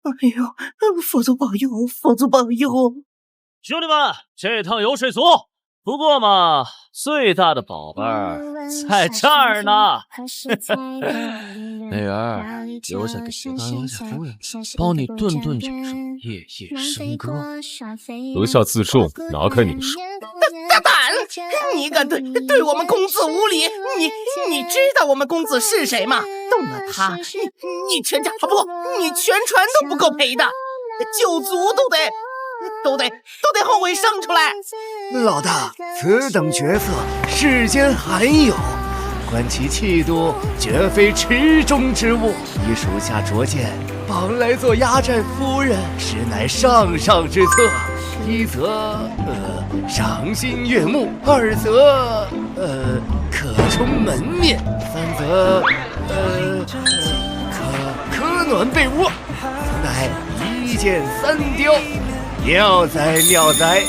哎呦，佛祖保佑，佛祖保佑！兄弟们，这趟油水足。不过嘛，最大的宝贝儿在这儿呢。美人，留下给石刚家夫人，帮你顿顿养生，夜夜笙歌。阁下自重，拿开你的手！大胆！你敢对我们公子无礼？你知道我们公子是谁吗？动了他，你全家不，你全船都不够赔的，九族都得后悔生出来。老大，此等角色世间罕有，观其气度，绝非池中之物。以属下拙见，绑来做压寨夫人，实乃上上之策。一则赏心悦目，二则可充门面，三则可暖被窝，此乃一箭三雕。妙哉妙哉！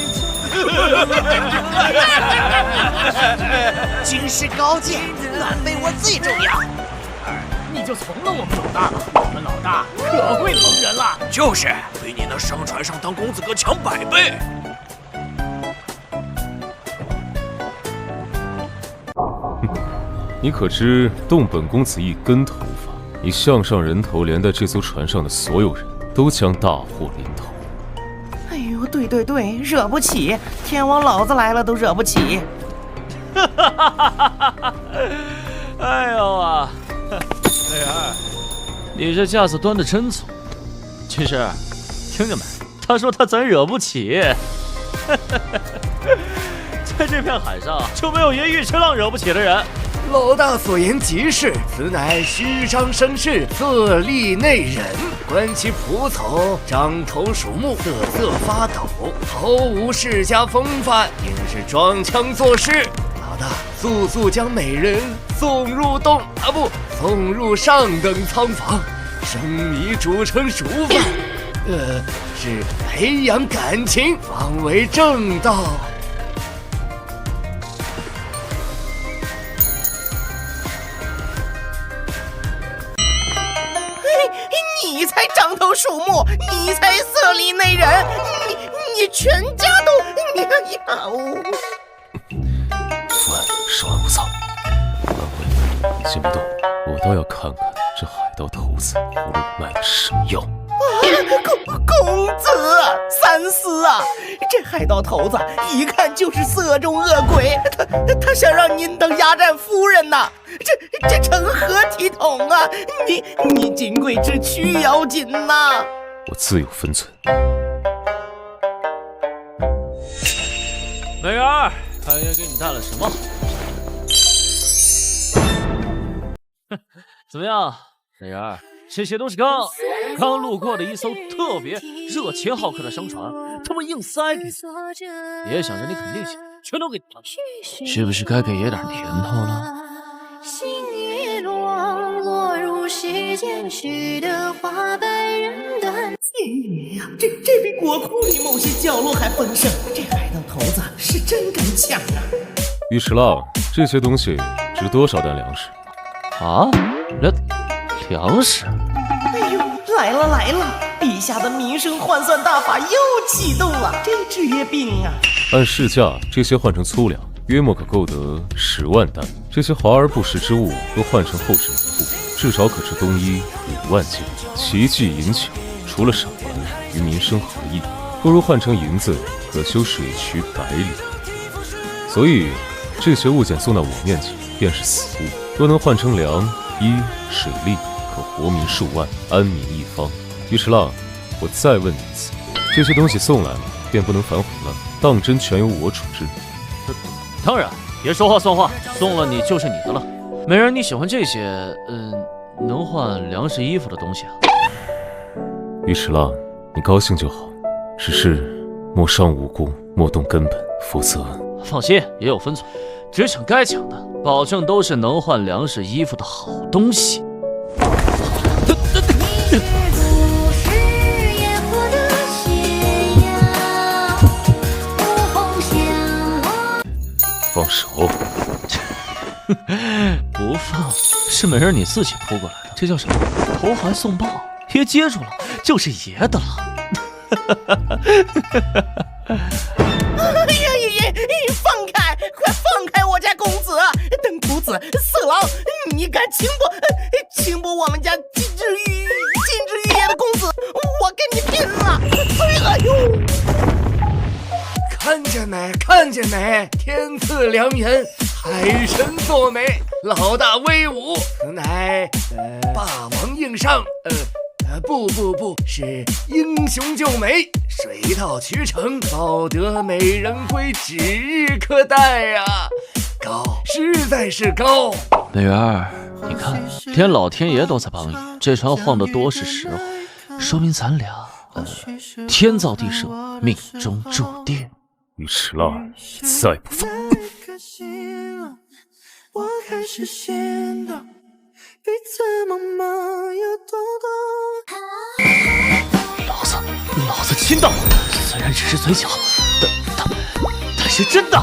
军师高见，暖被窝最重要。你就从了我们老大了，我们老大可会疼人了。就是，比你那上船上当公子哥强100倍。你可知动本公子一根头发，你项上人头连带这艘船上的所有人都将大祸临头。哎呦，对，惹不起，天王老子来了都惹不起。哎呦啊，美人，你这架子端得真足。军师，听见没？他说他咱惹不起。在这片海上就没有爷玉池浪惹不起的人。老大所言极是，此乃虚张声势，色厉内荏。观其仆从，张头鼠目，瑟瑟发抖，毫无世家风范，应是装腔作势。老大，速将美人送入上等仓房，生米煮成熟饭。是培养感情，方为正道。你才獐头鼠目，你才色厉内荏，你全家都父爱稍安勿躁，晚回先别动，我倒要看看这海盗头子葫芦卖的是什么药。公子三思啊！这海盗头子一看就是色中恶鬼，他想让您当压寨夫人呐！这成何体统啊！你金贵之躯要紧呐！我自有分寸。美人儿，看爷给你带了什么？怎么样，美人儿？这些都是刚路过的一艘特别热情好客的商船，他们硬塞给你，别想着你肯定行，全都给你了，是不是该给爷点甜头了？心一落入世间去的花百人断。爷呀，这比国库里某些角落还丰盛，这海盗头子是真敢抢啊！尉迟郎，这些东西值多少担粮食？啊，粮食？哎呦，来了！陛下的民生换算大法又启动了，这治业病啊！按市价，这些换成粗粮，约莫可购得10万担。这些华而不实之物，都换成后纸棉布，至少可值冬衣5万件。奇技淫巧，除了赏玩，与民生何益？不如换成银子，可修水渠100里。所以这些物件送到我面前，便是死物。若能换成粮、衣、水利，可活民数万，安民一方。尉迟郎，我再问你一次，这些东西送来了，便不能反悔了，当真全由我处置。当然，别说话算话，送了你就是你的了。美人，你喜欢这些能换粮食衣服的东西啊？尉迟郎，你高兴就好，只是莫伤无辜，莫动根本，否则……放心，也有分寸，只抢该抢的，保证都是能换粮食衣服的好东西。放手！不放，是美人你自己扑过来的，这叫什么？投怀送抱。爷接住了，就是爷的了。放开！快放开我家公子！登徒子，色狼，你敢轻薄我们家金枝玉叶的公子，我跟你拼了！哎呦！看见没？看见没？天赐良缘，海神作美，老大威武，此乃霸王硬上，不，是英雄救美，水到渠成，抱得美人归，指日可待啊！高，实在是高。美人儿，你看，连老天爷都在帮你，这船晃得多是实话，说明咱俩天造地设，命中注定。你迟了儿，再不放。我开始显得彼此茫茫又懂懂。老子亲到了，虽然只是嘴角，但是真的。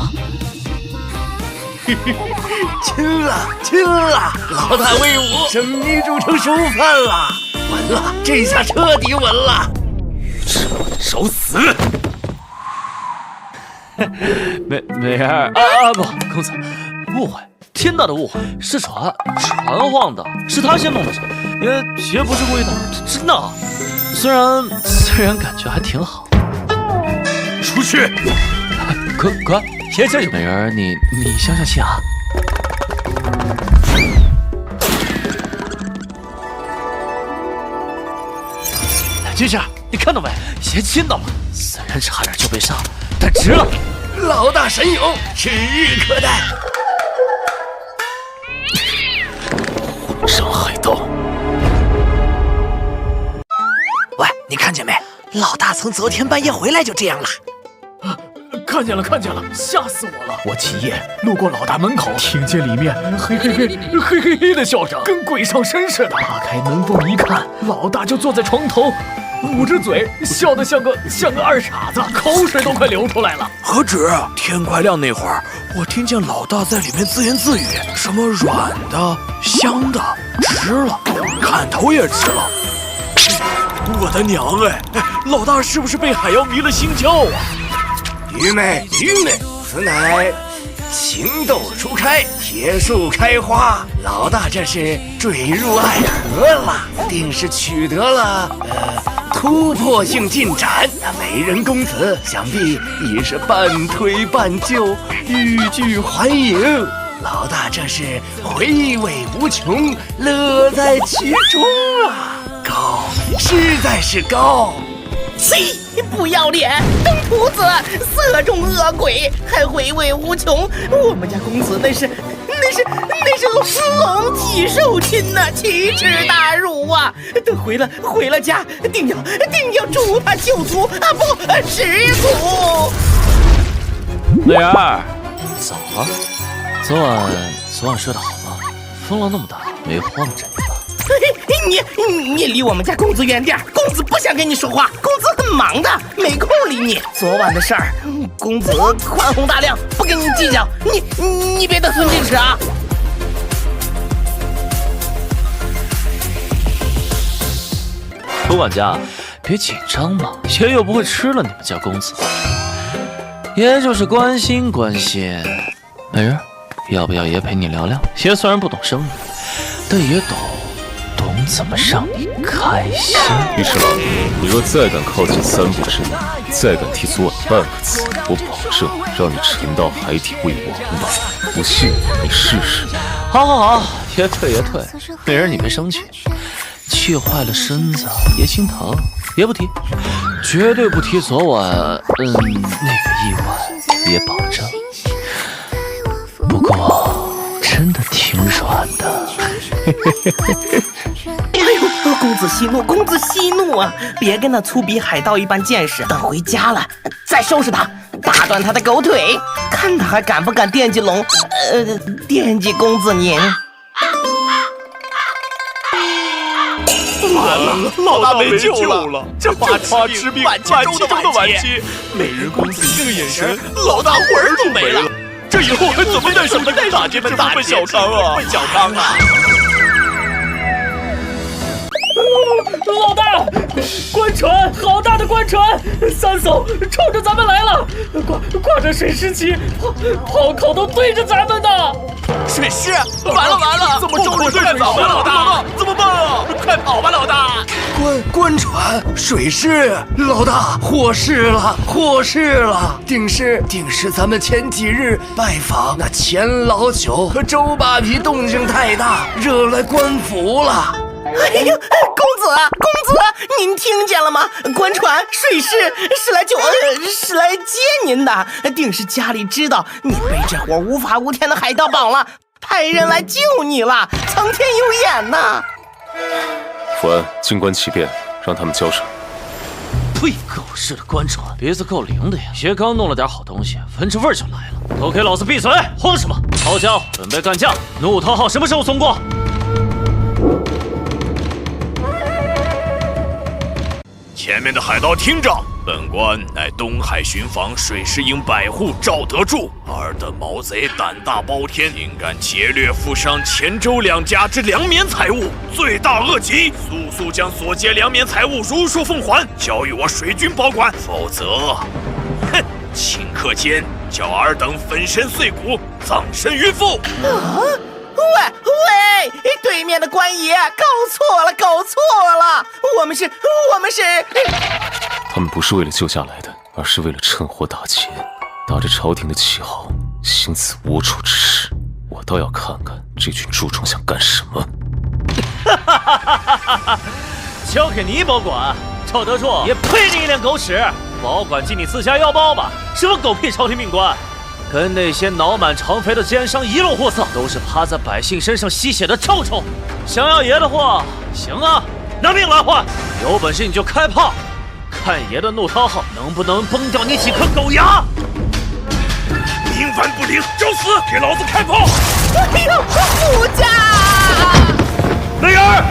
亲了，老大威武，生米煮成熟饭了，稳了，这下彻底稳了。愚痴，找死！美人儿啊不，公子，误会，天大的误会，是船晃的，是他先弄的，爷不是故意的，真的。虽然感觉还挺好。出去！快，爷这就。美人儿，你消消气啊。军师，你看到没？爷亲到了，虽然差点就被杀，但值了。老大神勇，指日可待。混上海盗！喂，你看见没？老大从昨天半夜回来就这样了。看见了，吓死我了！我起夜路过老大门口，听见里面嘿的笑声，跟鬼上身似的。打开门缝一看，老大就坐在床头，捂着嘴，笑得像个二傻子，口水都快流出来了。何止！天快亮那会儿，我听见老大在里面自言自语，什么软的、香的，吃了，砍头也吃了。我的娘哎！老大是不是被海妖迷了心窍啊？愚昧，此乃情窦初开，铁树开花。老大这是坠入爱河了，定是取得了突破性进展。那美人公子想必已是半推半就，欲拒还迎。老大这是回味无穷，乐在其中啊！高，实在是高。呸！不要脸，登徒子，色中恶鬼，还回味无穷。我们家公子那是龙体受亲呐，奇耻大辱啊！等回了家，定要诛他九族啊，不10族。美人儿，早啊！昨晚睡得好吗？风浪那么大，没晃着你吧？你离我们家公子远点，公子不想跟你说话，公子很忙的，没空理你。昨晚的事儿，公子宽宏大量，不跟你计较。你别得寸进尺啊！楚管家，别紧张嘛，爷又不会吃了你们家公子，爷就是关心。美人，要不要爷陪你聊聊？爷虽然不懂生意，但也懂怎么让你开心。于是郎，你若再敢靠近3步之内，再敢提昨晚半个字，我保证让你沉到海底为王吧！不信你试试。好，爷退。美人，你别生气，气坏了身子，爷心疼。爷不提，绝对不提昨晚那个意外，爷保证。不过真的挺软的。哎呦，公子息怒啊！别跟那粗鄙海盗一般见识，等回家了再收拾他，打断他的狗腿，看他还敢不敢惦记公子您。完了，老大没救了！这花痴病，晚期中的晚期。美人公子一个眼神，老大魂儿都没了。这以后还怎么带手的打这份小康啊！老大，官船，好大的官船，3艘冲着咱们来了，挂着水狮旗，炮口都对着咱们呢。水狮，完了，怎么着陆太早了，老大，怎么办啊？快跑吧，老大！官船，水狮，老大，祸事了！定是咱们前几日拜访那钱老九和周扒皮动静太大，惹来官府了。哎呦，公子，您听见了吗？官船水狮是来接您的，定是家里知道你被这伙无法无天的海盗绑了，派人来救你了，苍天有眼呐！福安，静观其变，让他们交手。呸！狗日的官船，鼻子够灵的呀！也刚弄了点好东西，闻着味儿就来了。都给老子闭嘴！慌什么？曹江，准备干架！怒涛号什么时候送过？前面的海盗听着，本官乃东海巡防水师营百户赵德柱，尔等毛贼胆大包天，竟敢劫掠富商钱周两家之粮棉财物，罪大恶极，速将所劫粮棉财物如数奉还，交予我水军保管，否则，哼，顷刻间叫尔等粉身碎骨，葬身鱼腹。喂，对面的官爷，搞错了，我们是。他们不是为了救驾来的，而是为了趁火打劫，打着朝廷的旗号，行此龌龊之事。我倒要看看这群蛀虫想干什么。交给你保管，赵德柱也配你一脸狗屎！保管进你自家腰包吧，什么狗屁朝廷命官！跟那些脑满肠肥的奸商一路货色，都是趴在百姓身上吸血的臭虫。想要爷的货，行啊，拿命来换！有本事你就开炮，看爷的怒涛号能不能崩掉你几颗狗牙！冥顽不灵，找死！给老子开炮！哎呦，福家！雷儿！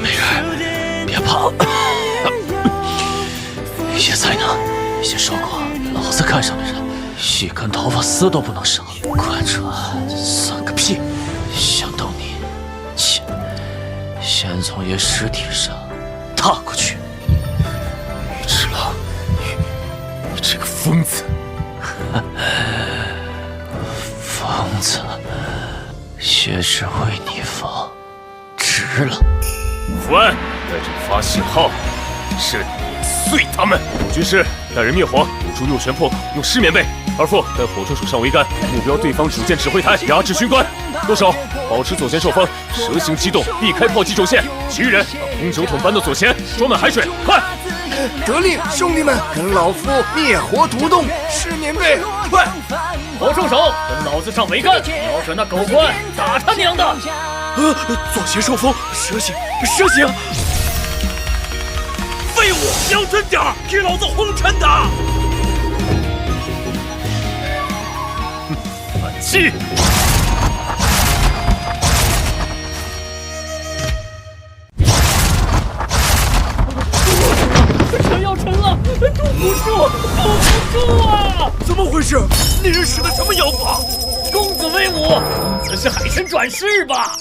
美人，别怕，爷在呢。爷说过，老子看上的人，一根头发丝都不能少。官船算个屁！想动你，先从爷尸体上踏过去。玉之郎，你这个疯子！疯子，爷只为你放，值了。福安，带着发信号，是碾碎他们。军师，带人灭火，堵住右旋破口，用湿棉被。二副，带火车手上桅杆，目标对方主舰指挥台，压制军官。舵手，保持左舷受风，蛇形机动，避开炮击轴线。其余人，把空酒桶搬到左舷，装满海水，快！得令，兄弟们，跟老夫灭火毒洞，湿棉被，快！火兽手，跟老子上桅杆，瞄准那狗官，打他娘的！左舷受风，蛇形，废物，瞄准点儿，给老子轰沉他！反击！船要沉了，堵不住啊！怎么回事？那人使的什么妖法？公子威武，公子是海神转世吧？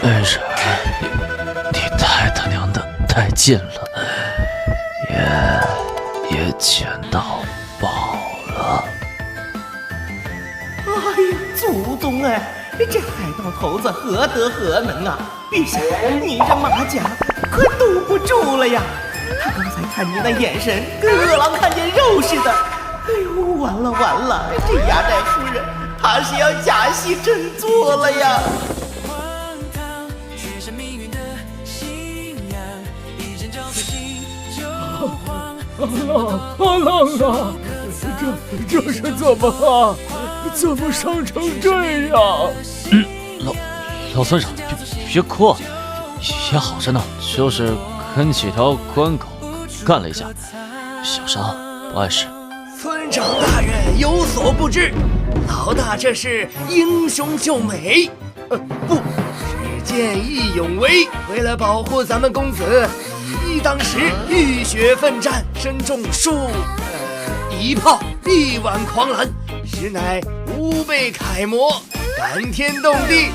美人，你太他娘的太近了，也捡到宝了。哎呀，祖宗哎，这海盗头子何德何能啊！陛下，您这马甲快堵不住了呀！他刚才看您的眼神，跟饿狼看见肉似的。哎呦，完了，这压寨夫人怕是要假戏真做了呀！阿浪啊，这是怎么了？怎么伤成这样？老村长，别哭，也好着呢，就是跟几条官狗干了一架，小伤，不碍事。村长大人有所不知，老大这是英雄救美，不，是见义勇为。为了保护咱们公子，以一当十，浴血奋战，身中数一炮力挽狂澜，实乃吾辈楷模，感天动地。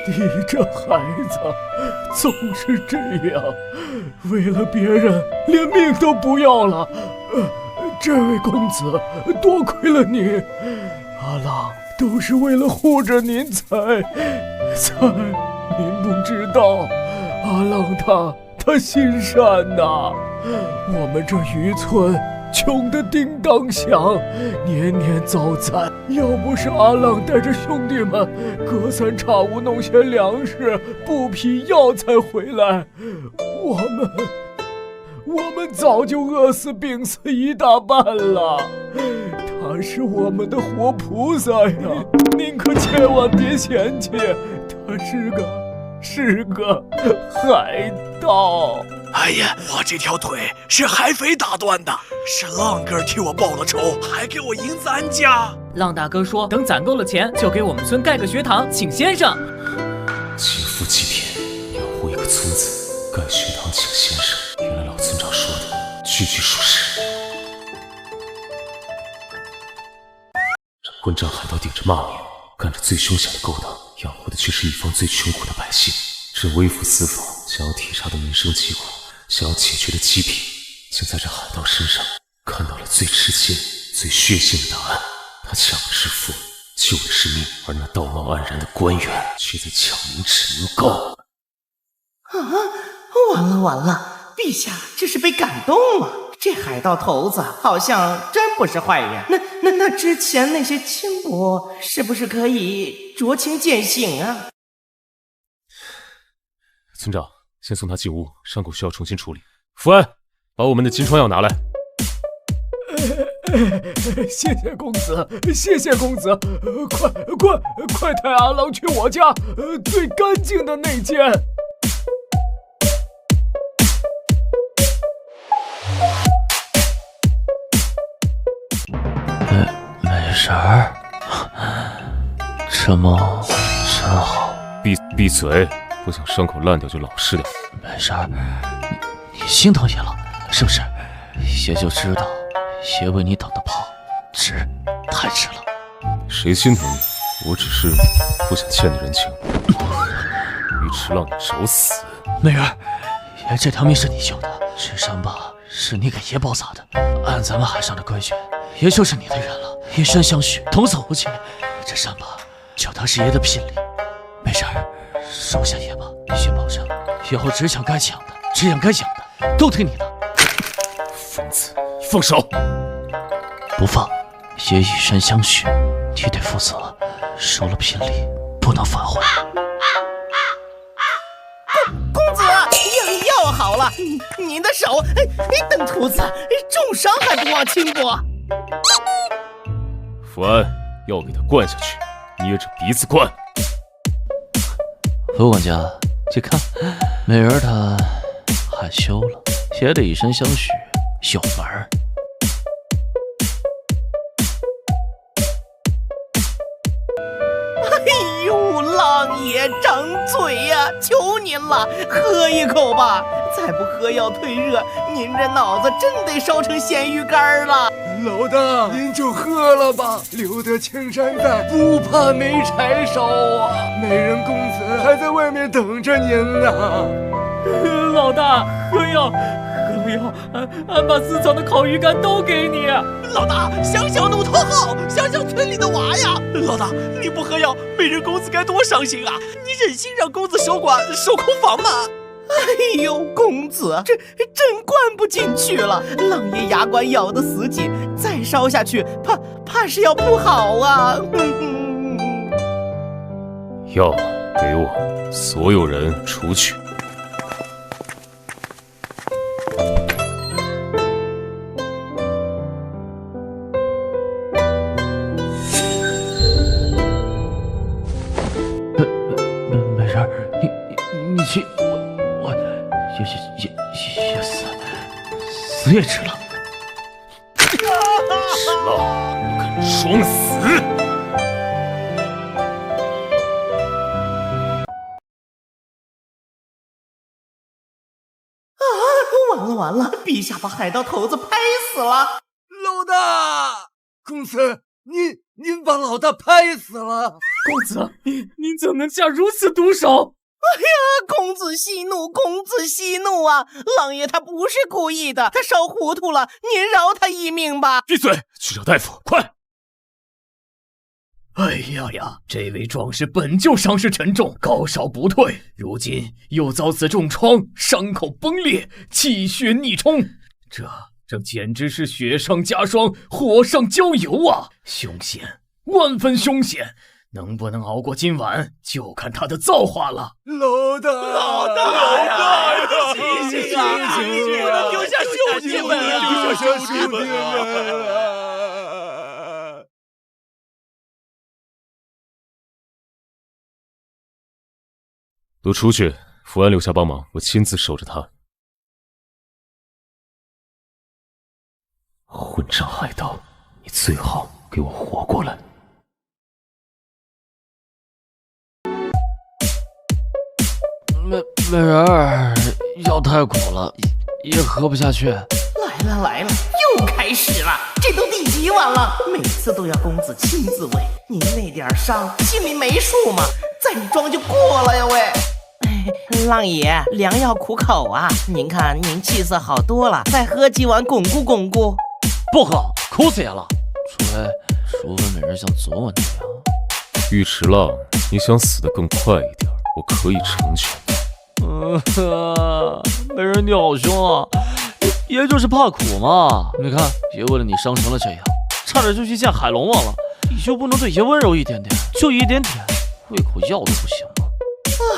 你这孩子总是这样，为了别人连命都不要了。这位公子，多亏了你，阿郎都是为了护着您才，您不知道，阿郎他心善呐。我们这渔村穷得叮当响，年年遭灾。要不是阿浪带着兄弟们隔三差五弄些粮食、布匹、药材回来，我们早就饿死、病死一大半了。他是我们的活菩萨呀，您可千万别嫌弃，他是个海盗。哎呀，我这条腿是海匪打断的，是浪哥替我报了仇，还给我银子安家。浪大哥说，等攒够了钱，就给我们村盖个学堂，请先生。劫富济贫，养活一个村子，盖学堂请先生，原来老村长说的句句属实。这混账海盗顶着骂名，干着最凶险的勾当，养活的却是一方最穷苦的百姓。这微服私访，想要体察的民生疾苦，想要解决的疾病，竟在这海盗身上看到了最直接、最血腥的答案。他抢的是富，救的是命，而那道貌岸然的官员却在抢民脂民膏。完了，陛下这是被感动了。这海盗头子好像真不是坏人。那之前那些轻薄，是不是可以酌情减刑啊？村长，先送他进屋，伤口需要重新处理。福安，把我们的金疮药拿来。谢谢公子，谢谢公子，快带阿郎去我家最干净的那间。没事儿，这梦真好。闭嘴！不想伤口烂掉就老实点。没事儿，你心疼爷了是不是？爷就知道，爷为你等的炮值，太值了。谁心疼你？我只是不想欠你人情。鱼池浪，你找死！美人，爷这条命是你救的，这伤疤是你给爷包扎的。按咱们海上的规矩，爷就是你的人了，一生相许，童叟无欺。这伤疤就当是爷的聘礼。没事儿，收下爷吧。爷保证，以后只抢该抢的，只养该养的，都听你的。疯子，你放手！不放，爷以身相许，你得负责。收了聘礼，不能反悔。公子，药好了，您的手，等徒子重伤还不忘轻薄。福安，药给他灌下去，捏着鼻子灌。副管家，去看，美人她害羞了，也得以身相许，有门儿。哎呦，浪爷张嘴呀，求您了，喝一口吧，再不喝药退热，您这脑子真得烧成咸鱼干了。老大，您就喝了吧，留得青山在，不怕没柴烧啊！美人公子还在外面等着您呢。老大，喝药，俺把私藏的烤鱼干都给你。老大，想想怒头号，想想村里的娃呀。老大，你不喝药，美人公子该多伤心啊！你忍心让公子守空房吗？哎呦，公子，这真灌不进去了。浪爷牙关咬得死紧，再烧下去，怕是要不好啊。药给我，所有人出去。美人，你去，我也死也值了。史浪，你敢装死？完了完了，陛下把海盗头子拍死了！老大，公子，您把老大拍死了！公子，您怎能下如此毒手？公子息怒，公子息怒啊！狼爷他不是故意的，他烧糊涂了，您饶他一命吧！闭嘴，去找大夫，快！哎呀，这位壮士本就伤势沉重，高烧不退，如今又遭此重创，伤口崩裂，气血逆冲，这简直是雪上加霜，火上浇油啊！凶险，万分凶险！能不能熬过今晚，就看他的造化了。老大呀！醒醒啊！丢下兄弟们啊！丢下兄弟们啊！都出去，福安留下帮忙，我亲自守着他。混账海盗，你最好给我活过来！美人儿，药太苦了，也喝不下去。来了，又开始了，这都第几碗了？每次都要公子亲自喂，您那点伤心里没数吗？再一装就过了呀喂！浪爷，良药苦口啊！您看您气色好多了，再喝几碗巩固巩固。不喝，苦死也了。除非美人像昨晚那样。尉迟浪，你想死得更快一点，我可以成全你。美人你好凶啊！也就是怕苦嘛。你看，爷为了你伤成了这样，差点就去见海龙王了。你就不能对爷温柔一点点？就一点点，喂口药都不行吗？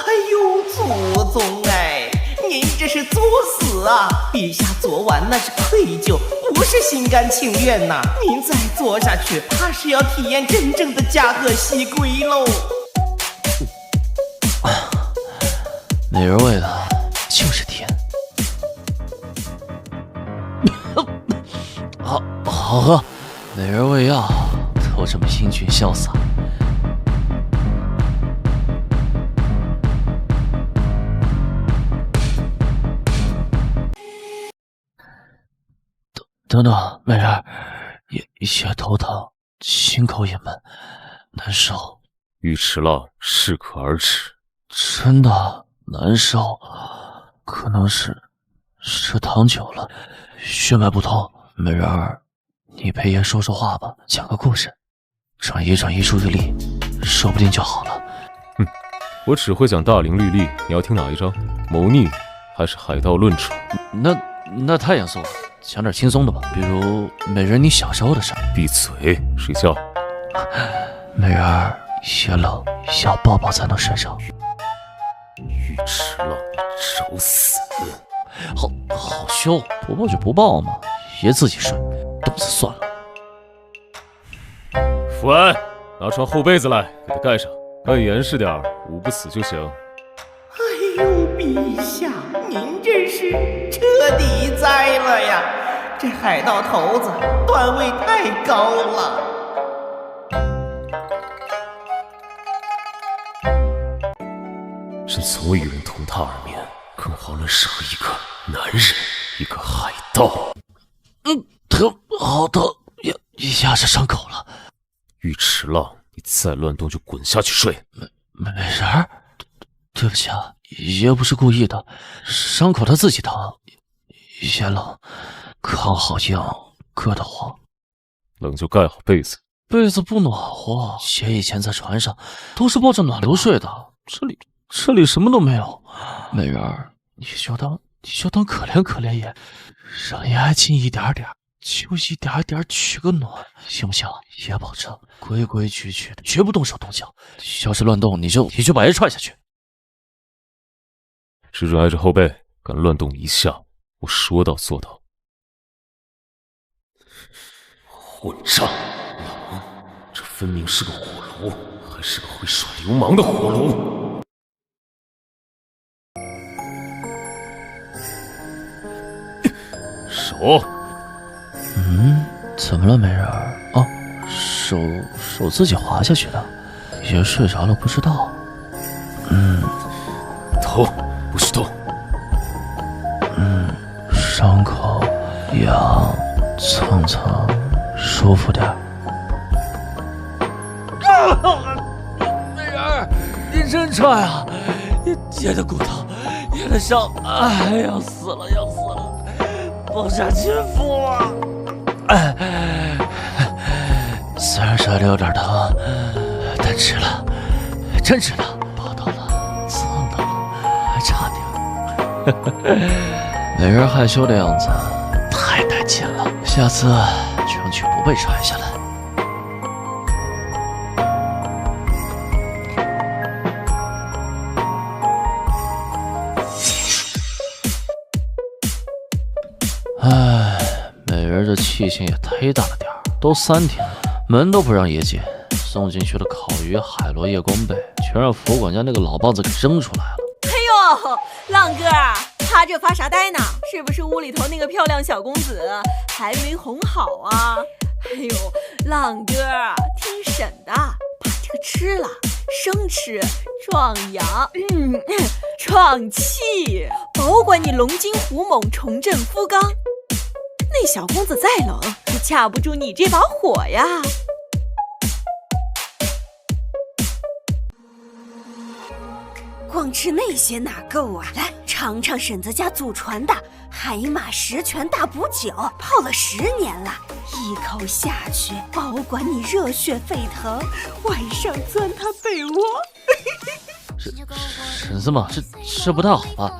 哎呦，祖宗哎，您这是作死啊！陛下昨晚那是愧疚，不是心甘情愿呐。您再作下去，怕是要体验真正的驾鹤西归喽。美人喂的就是甜，好喝。美人喂药都这么英俊潇洒。等等，美人，也头疼，心口也闷，难受。尉迟浪，适可而止。真的难受，可能是躺久了，血脉不通。美人儿，你陪爷说说话吧，讲个故事，转移注意力，说不定就好了。我只会讲大龄律例，你要听哪一章？谋逆还是海盗论处？那太严肃了，讲点轻松的吧，比如美人你小时候的事儿。闭嘴，睡觉。美人儿，爷冷，要抱抱才能睡着。尉迟浪，你找死！好凶，不抱就不抱嘛，爷自己睡，冻死算了。福安，拿床厚被子来，给他盖上，盖严实点，捂不死就行。哎呦，陛下，您这是彻底栽了呀！这海盗头子段位太高了。朕从未与人同榻而眠，更遑论适合一个男人，一个海盗。疼，好疼，压着伤口了。尉迟浪，你再乱动就滚下去睡。美人儿，对不起啊，爷不是故意的，伤口他自己疼。爷冷，炕好硬，硌得慌。冷就盖好被子。被子不暖和，爷以前在船上都是抱着暖流睡的，这里什么都没有。美人儿，你就当可怜可怜爷，让爷爱亲一点点，就一点点取个暖，行不行？爷保证规规矩矩的，绝不动手动脚。要是乱动，你就把爷踹下去。只准挨着后背，敢乱动一下，我说到做到。混账！冷，这分明是个火炉，还是个会耍流氓的火炉。手。怎么了，美人儿？哦，手自己滑下去的，爷睡着了不知道。头不许动。伤口痒蹭蹭，舒服点。美人儿，你真踹啊！你的骨头，你的伤，哎，要死了，要死了！绑下亲夫啊！虽然手里有点疼，但值了，真值了。抱到了，蹭到了，还差点。美人害羞的样子太带劲了，下次争取不被踹下来。唉，美人这气性也忒大了点儿，都3天了，门都不让爷进，送进去的烤鱼、海螺、夜光贝，全让副管家那个老棒子给扔出来了。哎呦，浪哥，他这发啥呆呢？是不是屋里头那个漂亮小公子还没哄好啊？哎呦，浪哥，听婶的，把这个吃了，生吃，壮阳，壮气，保管你龙精虎猛，重振夫纲。那小公子再冷，也架不住你这把火呀！光吃那些哪够啊？来尝尝婶子家祖传的海马十全大补酒，泡了10年了，一口下去，保管你热血沸腾，晚上钻他被窝。婶子嘛，这不太好吧？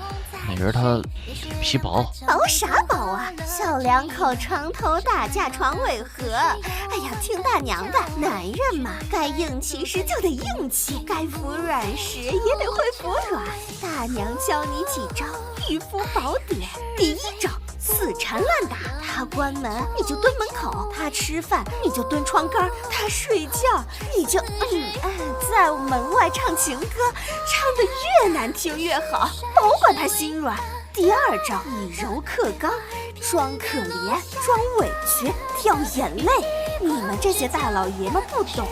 美人她脸皮薄，薄啥薄啊？小两口床头打架床尾和。哎呀，听大娘的，男人嘛，该硬气时就得硬气，该服软时也得会服软。大娘教你几招御夫宝典。第1招，死缠烂打。他关门你就蹲门口，他吃饭你就蹲窗根，他睡觉你就在门外唱情歌，唱得越难听越好，保管他心软。第2招，以柔克刚，装可怜，装委屈，掉眼泪。你们这些大老爷们不懂，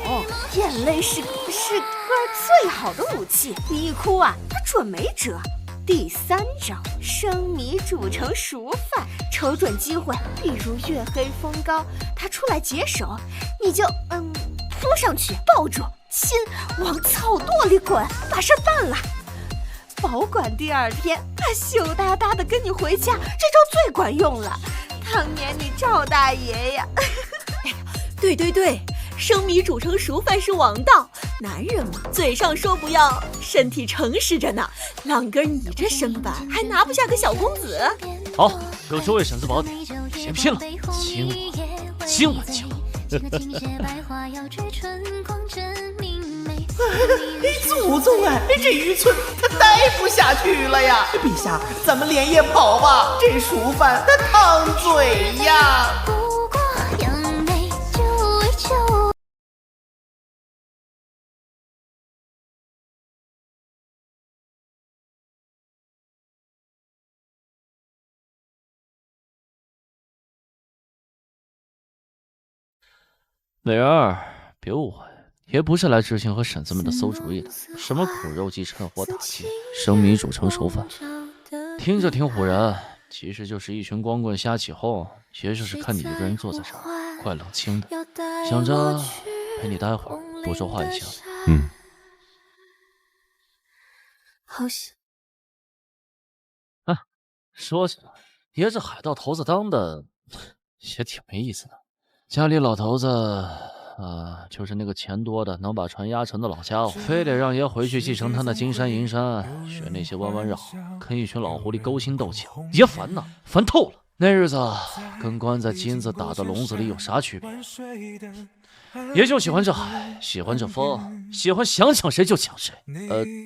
眼泪是最好的武器，你一哭啊，他准没辙。第3招，生米煮成熟饭，瞅准机会，比如月黑风高，他出来解手，你就扑上去抱住亲，往草垛里滚，把事办了。保管第2天他羞答答的跟你回家，这招最管用了。当年你赵大爷呀！对，生米煮成熟饭是王道。男人嘛，嘴上说不要，身体诚实着呢。浪哥，你这身板还拿不下个小公子？好，有这位婶子宝典，别拼了，今晚就。祖宗啊，这渔村他待不下去了呀！陛下，咱们连夜跑吧，这熟饭他烫嘴呀！美人儿，别误会，爷不是来执行和婶子们的馊主意的。什么苦肉计趁火打劫，生米煮成熟饭，听着挺唬人，其实就是一群光棍瞎起哄。爷就是看你一个人坐在这儿，怪冷清的，想着陪你待会儿，多说话一下。好喜。说起来，爷这海盗头子当的也挺没意思的。家里老头子就是那个钱多的能把船压沉的老家伙，非得让爷回去继承他那金山银山，学那些弯弯绕，跟一群老狐狸勾心斗角，爷烦呐，烦透了。那日子跟关在金子打的笼子里有啥区别？爷就喜欢这海，喜欢这风，喜欢想抢谁就抢谁。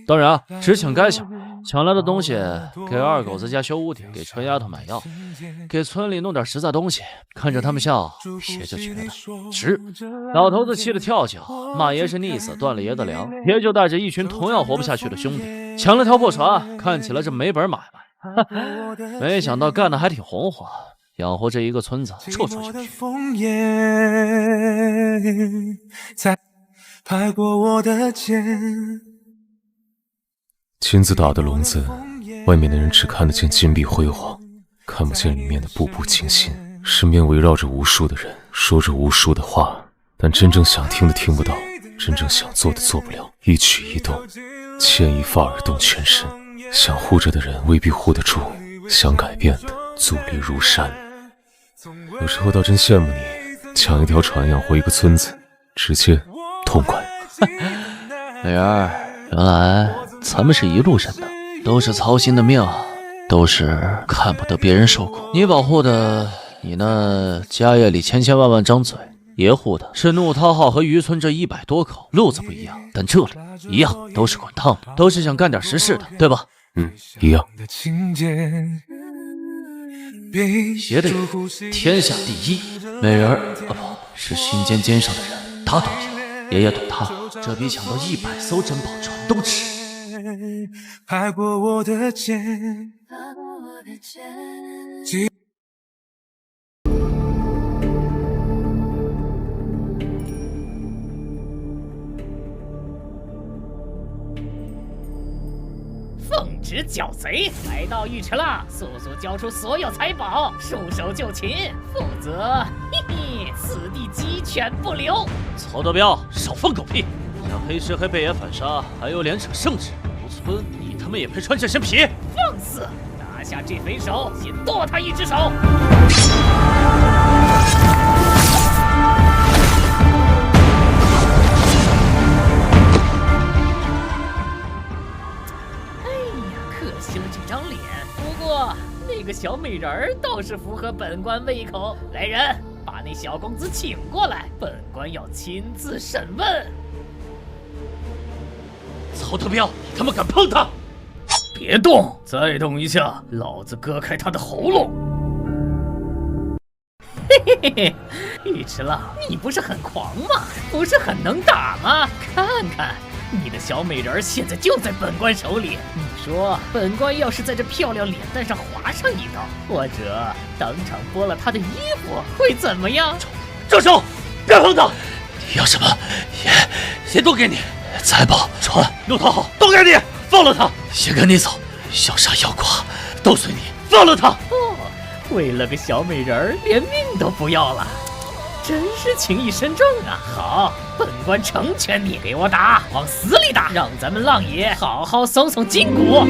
当然只抢该抢，抢来的东西给二狗子家修屋顶，给春丫头买药，给村里弄点实在东西，看着他们笑，爷就觉得值。老头子气得跳脚，骂爷是溺死，断了爷的粮。爷就带着一群同样活不下去的兄弟，抢了条破船，看起来这没本买卖，没想到干得还挺红火。养活这一个村子，绰绰有余。金子打的笼子，外面的人只看得见金碧辉煌，看不见里面的步步惊心。身边围绕着无数的人，说着无数的话，但真正想听的听不到，真正想做的做不了。一举一动，牵一发而动全身。想护着的人未必护得住，想改变的阻力如山。有时候倒真羡慕你，抢一条船养活一个村子，直接痛快。美儿，原来咱们是一路人呢，都是操心的命，都是看不得别人受苦。你保护的你那家业里千千万万张嘴，爷护的是怒涛号和渔村这100多口，路子不一样，但这里一样，都是滚烫的，都是想干点实事的，对吧？一样。爷的人天下第一，美人儿不是心尖尖上的人，他懂你，爷爷懂他，这比抢到100艘珍宝船都值。拍过我的肩，奉旨剿贼，来到尉迟了，速速交出所有财宝，束手就擒，否则，嘿嘿，此地鸡犬不留。曹德彪，少放狗屁！想黑吃黑被爷反杀，还有脸扯圣旨？吴村，你他妈也配穿这身皮？放肆！拿下这匪首，先剁他一只手。可惜了这张脸，不过那个小美人儿倒是符合本官胃口。来人，把那小公子请过来，本官要亲自审问。曹德彪，你他妈敢碰他！别动，再动一下，老子割开他的喉咙！嘿嘿嘿嘿，尉迟了，你不是很狂吗？不是很能打吗？看看。你的小美人现在就在本官手里，你说本官要是在这漂亮脸蛋上划上一刀，或者当场剥了她的衣服，会怎么样？住手！别碰他！你要什么也都给你，财宝、船、怒涛号都给你，放了他！先跟你走，要杀要剐都随你，放了他！为了个小美人连命都不要了。真是情义深重啊！好，本官成全你，给我打，往死里打，让咱们浪爷好好松松筋骨。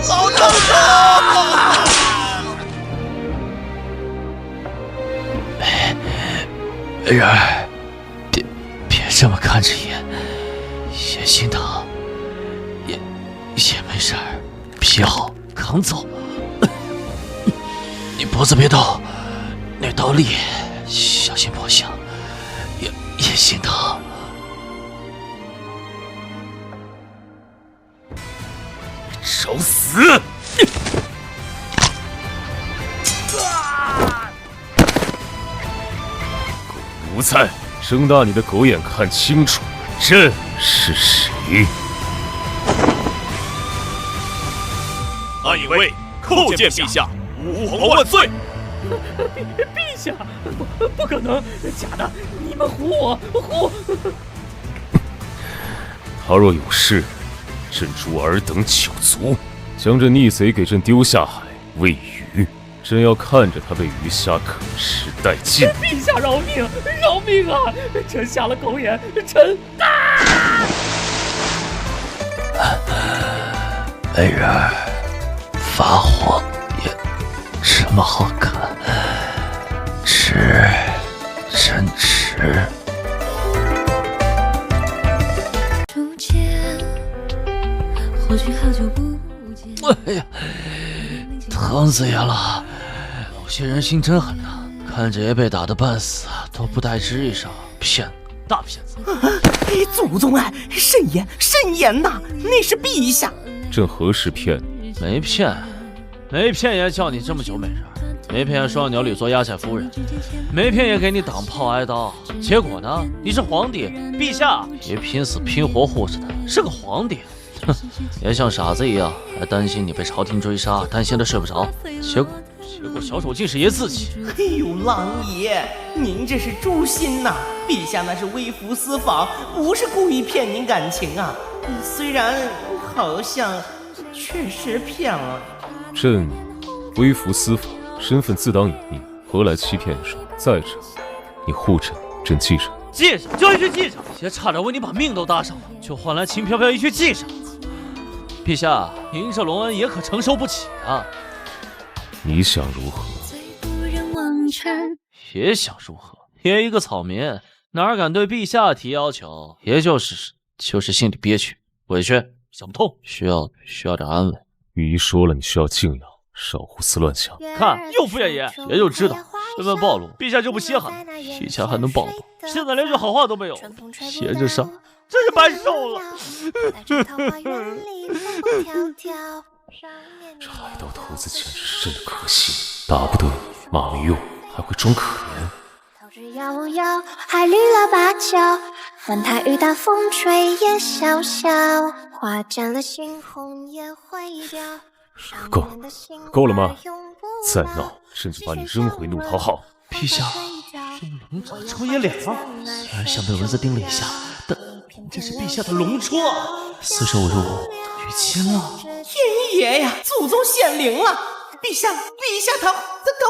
老头子！美人儿，别这么看着爷，爷心疼，也没事儿，皮好扛走。你脖子别动，那刀利，小心破相，也心疼。找死！狗奴才，睁大你的狗眼看清楚，朕是谁！暗影卫叩见陛下，吾皇万岁！陛下，不可能，假的！你们唬我，他若有事，朕诛尔等9族，将这逆贼给朕丢下海喂鱼。朕要看着他被鱼虾啃食殆尽。陛下饶命，饶命啊！臣瞎了狗眼，臣美人儿，发火也这么好看，真值。或许好久不见。哎呀，疼死爷了！有些人心真狠呐，看着爷被打得半死，都不带吱一声，骗子，大骗子！祖宗啊，慎言呐！那是陛下。朕何时骗你？没骗爷叫你这么久美人，没骗爷说要鸟里做压寨夫人，没骗爷给你挡炮挨刀。结果呢？你是皇帝，陛下爷拼死拼活护着的，是个皇帝。哼，也像傻子一样，还担心你被朝廷追杀，担心的睡不着。结果小丑竟是爷自己。哎呦，狼爷，您这是诛心呐！陛下那是微服私访，不是故意骗您感情啊。虽然好像确实骗了。朕微服私访，身份自当隐匿，何来欺骗一说？再者，你护朕，朕记着。记上，就一句记上。姐差点为你把命都搭上了，就换来秦飘飘一句记上。陛下，您这隆恩也可承受不起啊！你想如何？也想如何？也一个草民，哪敢对陛下提要求？也就是心里憋屈、委屈、想不通，需要点安慰。御医说了，你需要静养，少胡思乱想。看，又敷衍爷，爷就知道身份暴露，陛下就不稀罕了。以前还能抱抱，现在连句好话都没有，爷这伤真是白受了。这海盗头子简直是真的可惜，打不得，骂没用，还会装可怜。头只摇摇，还绿了芭蕉，管它雨大风吹也潇潇，花绽了猩红也会掉。够了吗？再闹，朕就把你扔回怒涛号。陛下，用龙爪抽爷脸吗？虽然像被蚊子叮了一下，但这是陛下的龙戳啊！四舍五入，与亲了。天爷呀，祖宗显灵了！陛下他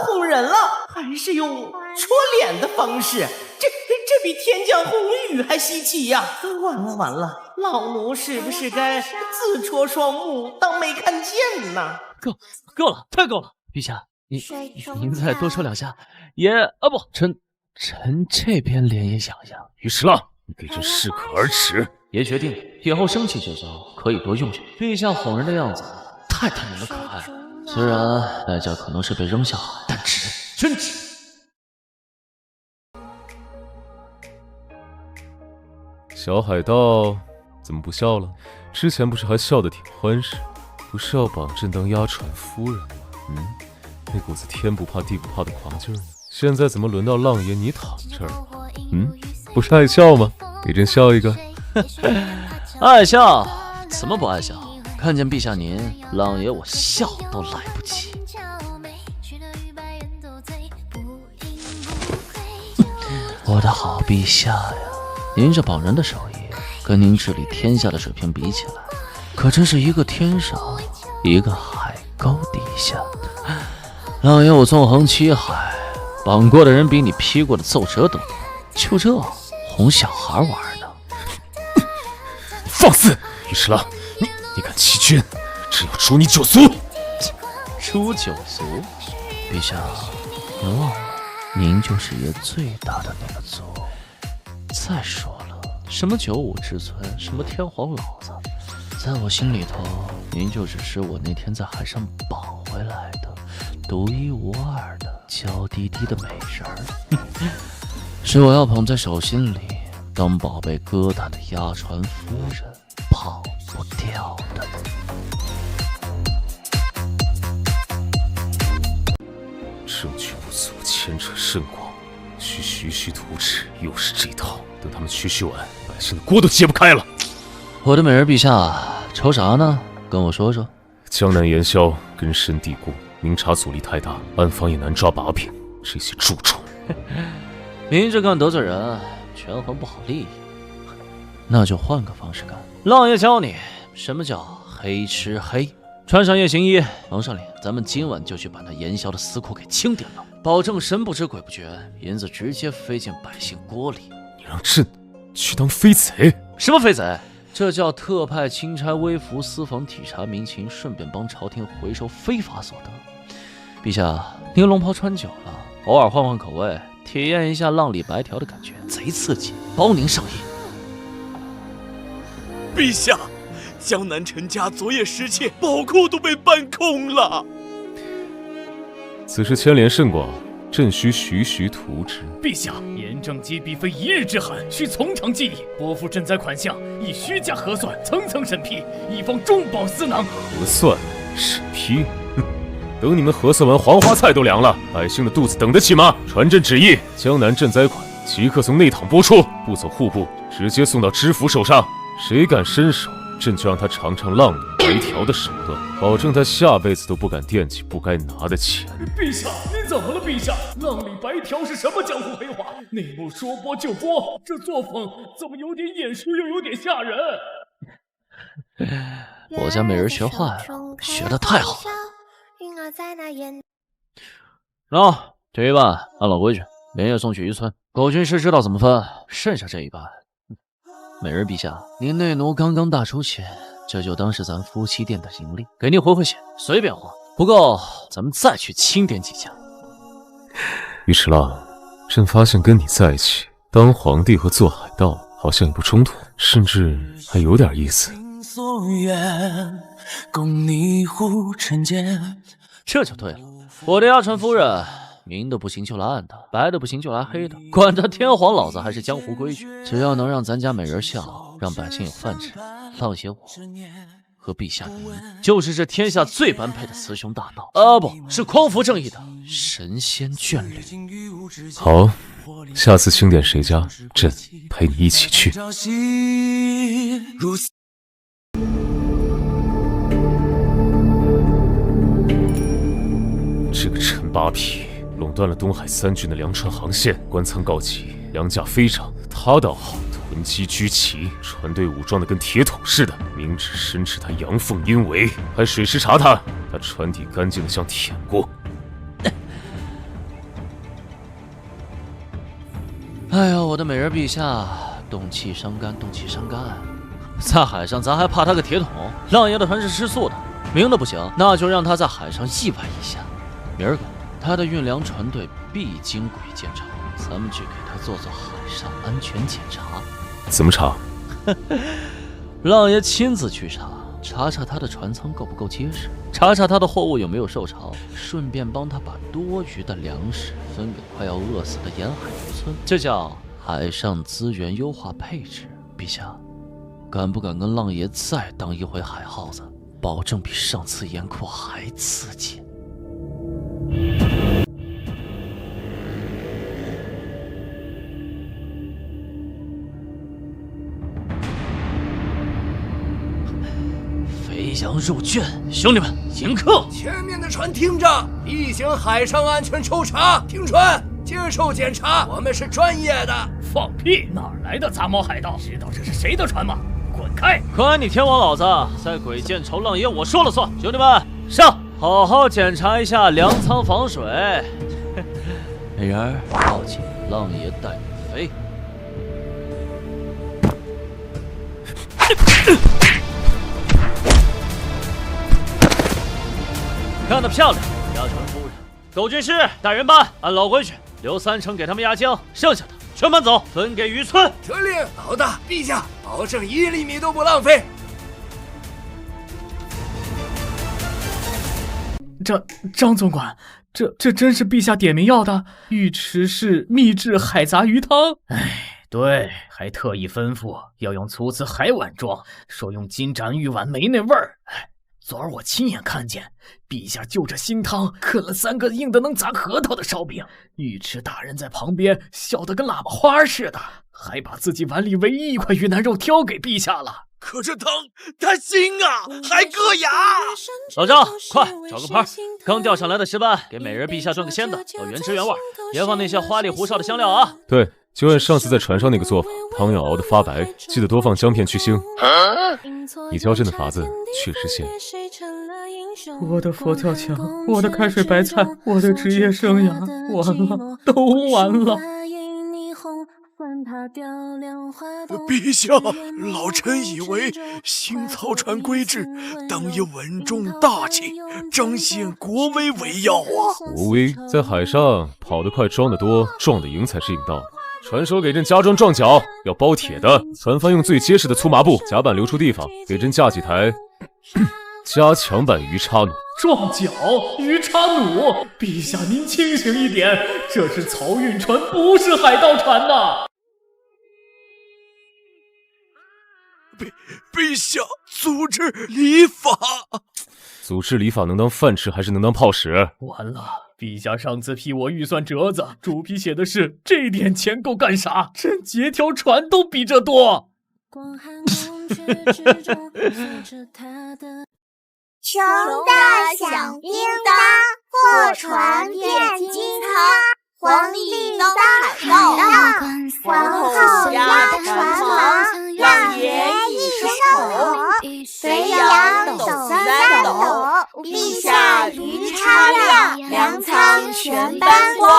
哄人了，还是用戳脸的方式，这比天降红雨还稀奇呀！完了，老奴是不是该自戳双目，当没看见呢？够了，太够了！陛下，您再多戳2下，爷啊不，臣这边脸也痒痒。于十郎，你给朕适可而止！爷决定以后生气这招可以多用用。陛下哄人的样子太贪人的可爱了，虽然代价可能是被扔下海，但值，真值。小海盗怎么不笑了？之前不是还笑得挺欢实？不是要绑朕当压船夫人吗？那股子天不怕地不怕的狂劲呢？现在怎么轮到浪爷你躺这儿？不是爱笑吗？给朕笑一个。爱笑？怎么不爱笑？看见陛下您，浪爷我笑都来不及。我的好陛下呀，您这绑人的手艺，跟您治理天下的水平比起来，可真是一个天上，一个海沟底下。浪爷我纵横七海，绑过的人比你劈过的奏折都多，就这哄小孩玩呢？放肆！于十郎，你敢欺君，朕要诛你9族！诛9族？陛下，您忘了，您就是爷最大的那个族。再说了，什么95之尊，什么天皇老子，在我心里头，您就只是我那天在海上绑回来的独一无二的娇滴滴的美人儿，是我要捧在手心里当宝贝疙瘩的压船夫人，跑不掉的。证据不足，牵扯甚广，徐图纸，又是这套。等他们徐完，百姓的锅都揭不开了。我的美人陛下，愁啥呢？跟我说说。江南盐枭根深蒂固，明察阻力太大，暗访也难抓把柄。这些蛀虫，明着干得罪人，权衡不好利益，那就换个方式干。浪爷教你什么叫黑吃黑。穿上夜行衣，蒙上脸，咱们今晚就去把那盐枭的私库给清点了，保证神不知鬼不觉，银子直接飞进百姓锅里。你让朕去当飞贼？什么飞贼？这叫特派钦差微服私访，体察民情，顺便帮朝廷回收非法所得。陛下，您龙袍穿久了，偶尔换换口味，体验一下浪里白条的感觉，贼刺激，包您上瘾。陛下，江南陈家昨夜失窃，宝库都被搬空了。此事牵连甚广，朕需徐图之。陛下，严正机必非一日之寒，需从长计议。拨付赈灾款项，以虚假核算，层层审批，以防中饱私囊。核算、审批，等你们核算完，黄花菜都凉了，百姓的肚子等得起吗？传朕旨意，江南赈灾款即刻从内堂拨出，不走户部，直接送到知府手上。谁敢伸手，朕就让他尝尝浪里白条的手段，保证他下辈子都不敢惦记不该拿的钱。陛下，您怎么了？陛下，浪里白条是什么江湖黑话？内幕说播就播，这作风怎么有点眼熟又有点吓人？我家美人学坏了，学得太好了。这一半按老规矩，连夜送去渔村。狗军师知道怎么分，剩下这一半，美人陛下，您内奴刚刚大出血，这就当是咱夫妻店的盈利，给您回血，随便花。不够，咱们再去清点几家。尉迟郎，朕发现跟你在一起，当皇帝和做海盗好像也不冲突，甚至还有点意思。这就对了，我的压船夫人，明的不行就来暗的，白的不行就来黑的，管他天皇老子还是江湖规矩，只要能让咱家美人笑，让百姓有饭吃，浪爷我和陛下您，就是这天下最般配的雌雄大盗啊，不是匡扶正义的神仙眷侣。好，下次清点谁家，朕陪你一起去。这个陈八皮垄断了东海3郡的粮船航线，官仓告急，粮价飞涨。他倒好，囤积居奇，船队武装的跟铁桶似的，明指申斥他阳奉阴违，还水师查他船底干净的像舔过。哎呀，我的美人陛下，动气伤肝，动气伤肝。在海上咱还怕他个铁桶？浪爷的船是吃素的，明的不行，那就让他在海上意外一下。明儿个他的运粮船队必经轨检查，咱们去给他做做海上安全检查。怎么查？浪爷亲自去查，查查他的船舱够不够结实，查查他的货物有没有受潮，顺便帮他把多余的粮食分给快要饿死的沿海渔村，这叫海上资源优化配置。陛下，敢不敢跟浪爷再当一回海耗子？保证比上次严酷还刺激。飞翔入郡，兄弟们迎客！前面的船听着，例行海上安全抽查，停船，接受检查，我们是专业的。放屁！哪来的杂毛海盗？知道这是谁的船吗？滚开！管你天王老子，在鬼见愁，浪爷我说了算。兄弟们上！好好检查一下粮仓防水。美人儿，抱紧浪爷带你飞。看得漂亮，压船夫人。狗军师带人班，按老规矩留3成给他们压江，剩下的全搬走，分给渔村。得令，老大，陛下，保证1厘米都不浪费。张总管，这真是陛下点名要的尉迟氏秘制海杂鱼汤。哎，对，还特意吩咐要用粗瓷海碗装，说用金盏玉碗没那味儿。哎，昨儿我亲眼看见，陛下就着新汤啃了3个硬的能砸核桃的烧饼，尉迟大人在旁边笑得跟喇叭花似的，还把自己碗里唯一一块鱼腩肉挑给陛下了。可这汤它腥啊，还硌牙。老张，快找个盘，刚钓上来的石斑，给美人陛下炖个鲜的，要原汁原味，别放那些花里胡哨的香料啊。对，就按上次在船上那个做法，汤要熬得发白，记得多放姜片去腥。你教朕的法子确实鲜。我的佛跳墙，我的开水白菜，我的职业生涯，完了，都完了。陛下，老臣以为新操船规制当以稳重大气，彰显国威为要啊。国威在海上跑得快，装得多，撞得赢才是硬道理。船手给朕加装撞脚，要包铁的，船帆用最结实的粗麻布，甲板留出地方，给朕架几台加强版鱼叉弩。撞脚鱼叉弩，陛下您清醒一点，这是漕运船，不是海盗船呐。陛下，组织礼法。组织礼法能当饭吃还是能当炮使？完了，陛下上次批我预算折子，主批写的是这点钱够干啥？朕劫条船都比这多。穷的响叮当，破船变金汤。皇帝当海盗，皇后压船王，让爷一声吼，肥羊抖三抖，陛下鱼叉亮，粮仓全搬光，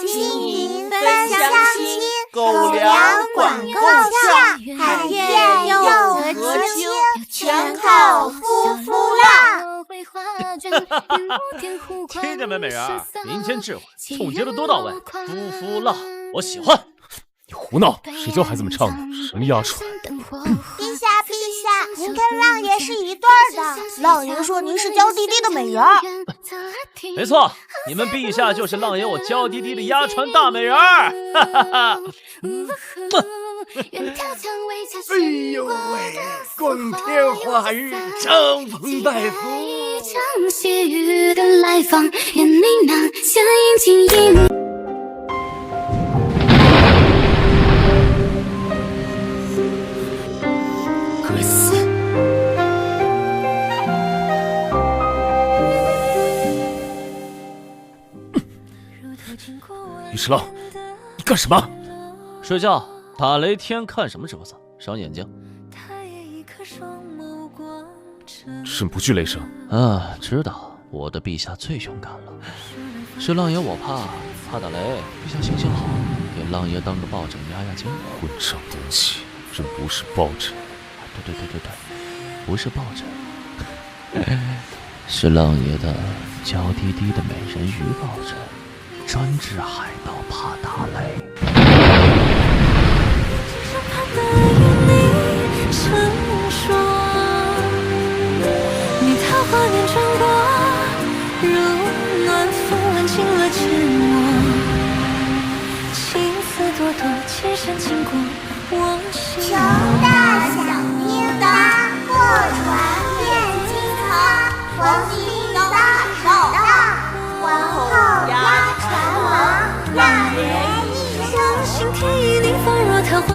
金银分相亲，狗粮管够呛，海晏又得清，全靠夫妇浪。听见没，美人儿？民间智慧，总结的多到位。夫妇浪，我喜欢。你胡闹！谁教孩子们唱的？什么鸭船？陛下，您跟浪爷是一对的。浪爷说您是娇滴滴的美人儿。没错，你们陛下就是浪爷我娇滴滴的鸭船大美人儿。哈哈哈。哎呦喂，光天化日，张风拜佛。一场细雨的来访，眼呢喃，像阴晴阴。该死！于十郎，你干什么？睡觉。打雷天看什么折子？伤眼睛。朕不惧雷声啊，知道我的陛下最勇敢了。是浪爷我怕打雷，陛下行行好，给浪爷当个抱枕压压惊。混账东西，朕不是抱枕。对，不是抱枕，是浪爷的娇滴滴的美人鱼抱枕，专治海盗怕打雷。花年转过，如暖风挽进了肩窝，情丝朵朵，千山经过我心。穷大小叮当，过船变金汤，皇帝当海盗，皇后压船王，让人一声。心田一里，仿若桃花。